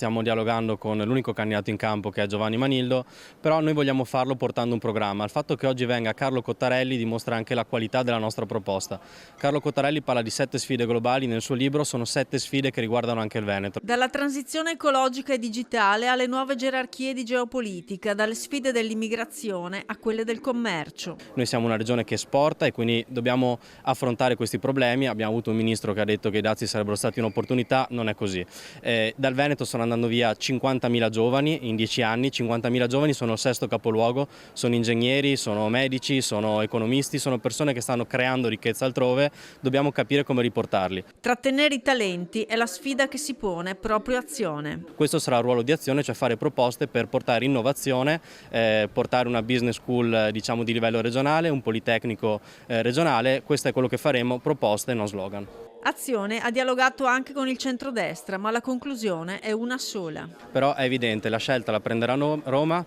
stiamo dialogando con l'unico candidato in campo che è Giovanni Manillo, però noi vogliamo farlo portando un programma. Il fatto che oggi venga Carlo Cottarelli dimostra anche la qualità della nostra proposta. Carlo Cottarelli parla di 7 sfide globali nel suo libro, sono 7 sfide che riguardano anche il Veneto. Dalla transizione ecologica e digitale alle nuove gerarchie di geopolitica, dalle sfide dell'immigrazione a quelle del commercio. Noi siamo una regione che esporta e quindi dobbiamo affrontare questi problemi. Abbiamo avuto un ministro che ha detto che i dazi sarebbero stati un'opportunità, non è così. Dal Veneto stanno andando via 50.000 giovani in 10 anni, 50.000 giovani sono il sesto capoluogo, sono ingegneri, sono medici, sono economisti, sono persone che stanno creando ricchezza altrove, dobbiamo capire come riportarli. Trattenere i talenti è la sfida che si pone proprio Azione. Questo sarà il ruolo di Azione, cioè fare proposte per portare innovazione, portare una business school diciamo di livello regionale, un politecnico regionale, questo è quello che faremo, proposte non slogan. Azione ha dialogato anche con il centrodestra, ma la conclusione è una sola. Però è evidente, la scelta la prenderà Roma,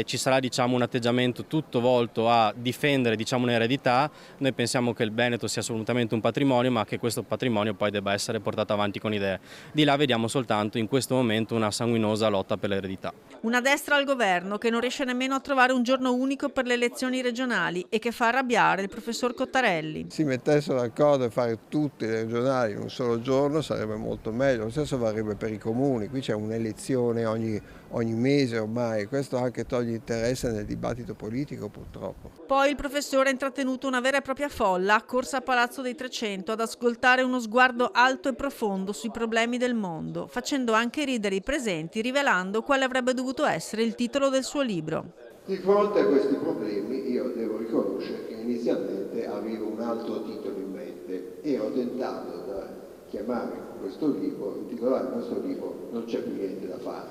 ci sarà diciamo, un atteggiamento tutto volto a difendere diciamo, un'eredità, noi pensiamo che il Veneto sia assolutamente un patrimonio, ma che questo patrimonio poi debba essere portato avanti con idee. Di là vediamo soltanto in questo momento una sanguinosa lotta per l'eredità. Una destra al governo che non riesce nemmeno a trovare un giorno unico per le elezioni regionali e che fa arrabbiare il professor Cottarelli. Si mettessero d'accordo a fare tutte le regionali in un solo giorno sarebbe molto meglio, lo stesso varrebbe per i comuni, qui c'è un'elezione ogni mese ormai, questo anche toglie interesse nel dibattito politico purtroppo. Poi il professore ha intrattenuto una vera e propria folla accorsa a Palazzo dei 300 ad ascoltare uno sguardo alto e profondo sui problemi del mondo, facendo anche ridere i presenti, rivelando quale avrebbe dovuto essere il titolo del suo libro. Di fronte a questi problemi io devo riconoscere che inizialmente avevo un altro titolo in mente e ho tentato da chiamare questo libro, intitolare questo libro Non c'è più niente da fare.